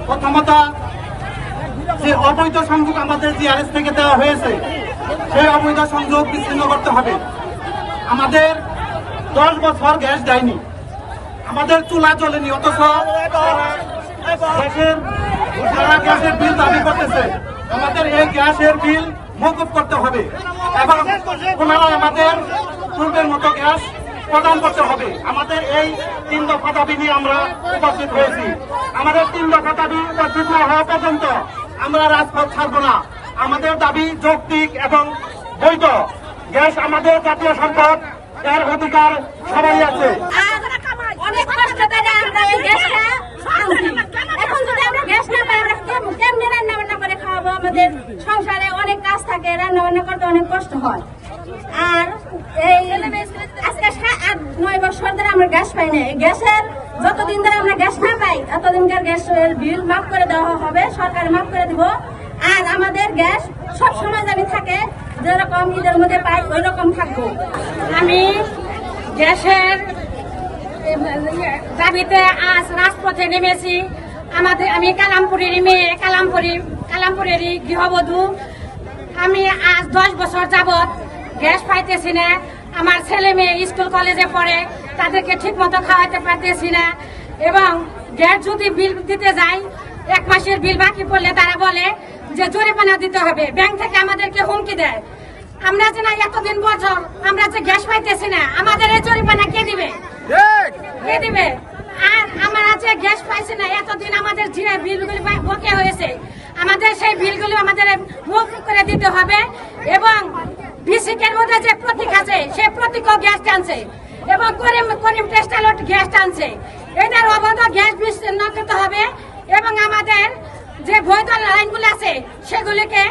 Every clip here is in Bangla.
প্রথমত যে অবৈধ সংযোগ আমাদের জিআরএস থেকে দেওয়া হয়েছে সেই অবৈধ সংযোগ বিচ্ছিন্ন করতে হবে। আমাদের 10 বছর গ্যাস দেয়নি, আমাদের চুলা জ্বলেনি, অথচ গ্যাসের বিল দাবি করতেছে। আমাদের এই গ্যাসের বিল মওকুফ করতে হবে এবং পুনরায় আমাদের পূর্বের মতো গ্যাস প্রদান করতে হবে। আমাদের এই 3 দফা দাবি নিয়ে আমরা উপস্থিত হয়েছি। আমাদের 3 দফা দাবি উপস্থিত না হওয়া পর্যন্ত আমরা রাজপথ ছাড়ব না। আমাদের দাবি যৌক্তিক এবং বৈধ। গ্যাস আমাদের জাতীয় সম্পদ, এর অধিকার সবাই আছে। আমাদের সংসারে অনেক কাজ থাকে, রান্না বান্না করতে অনেক কষ্ট হয়। আর এই আজকে 8-9 বছর ধরে আমরা গ্যাস পাই না। গ্যাসের যতদিন ধরে আমরা গ্যাস না পাই ততদিনকার গ্যাসের বিল মাফ করে দেওয়া হবে, সরকার মাফ করে দিব। আর আমাদের গ্যাস সব সময় জানি থাকে, যেরকম ঈদের মধ্যে পাই ওই রকম থাকবো। আমি গ্যাসের দাবিতে আজ রাজপথে নেমেছি। আমি কালামপুরের মেয়ে, কালামপুরেরই গৃহবধূ। আমি আজ 10 বছর যাবৎ গ্যাস পাইতেছি না। আমার ছেলে মেয়ে স্কুল কলেজে পড়ে, তাদেরকে ঠিক মতো খাওয়াতে পারতেছি না। এবং গ্যাস যদি বিল দিতে যাই, 1 মাসের বিল বাকি পড়লে তারা বলে যে জরিমানা দিতে হবে। ব্যাংক থেকে আমাদেরকে হুমকি দেয়। আমরা যে না এতদিন বছর আমরা যে গ্যাস পাইতেছি না, আমাদের এই জরিমানা কে দিবে? কে দিবে? আর আমরা যে গ্যাস পাইছি না, এতদিন আমাদের যে বিলগুলি বকে হয়েছে, আমাদের সেই বিলগুলি আমাদের মওকুফ করে দিতে হবে। এবং বিসিকের মধ্যে যে প্রতীক আছে, সে প্রতীকও গ্যাস টানছে এবং করিম টেক্সটাইল গ্যাস টানছে। এদের অবৈধ গ্যাস বিচ্ছিন্ন করতে হবে এবং আমাদের যে বৈধ লাইনগুলো আছে সেগুলিকে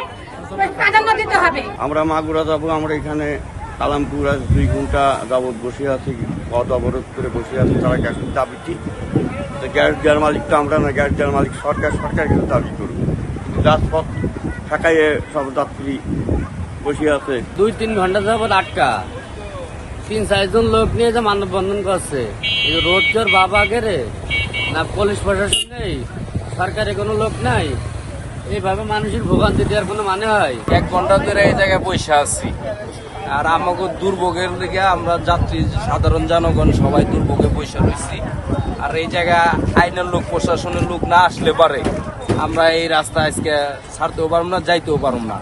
প্রাধান্য দিতে হবে। আমরা মাগুরা যাবো। আমরা এখানে কালামপুর 2 ঘন্টা যাবৎ বসে আছি, পথ অবরোধ করে বসে আছি। তারা গ্যাসের দাবি ঠিক, গ্যাস দেওয়ার মালিক তো আমরা না, গ্যাস দেওয়ার মালিক সরকার কিন্তু দাবি করবে। রাজপথ ঠেকাইয়ে সব যাত্রী বসে আছে। 2-3 ঘন্টা যাবৎ আটকা, 3-4 জন লোক নিয়ে যে মানববন্ধন করছে। রোড চোর বাবা গেরে না, পুলিশ প্রশাসন নেই, সরকারের কোনো লোক নাই। এইভাবে মানুষের ভোগান্তি দেওয়ার কোনো মানে হয়? 1 ঘন্টা ধরে এই জায়গায় বসে আছি। আর আমাকে দুর্ভোগের দিকে আমরা যাত্রী, সাধারণ জনগণ সবাই দুর্ভোগে বসে রয়েছি। আর এই জায়গা আইনের লোক, প্রশাসনের লোক না আসলে পারে আমরা এই রাস্তা আজকে ছাড়তেও পারব না, যাইতেও পারব না।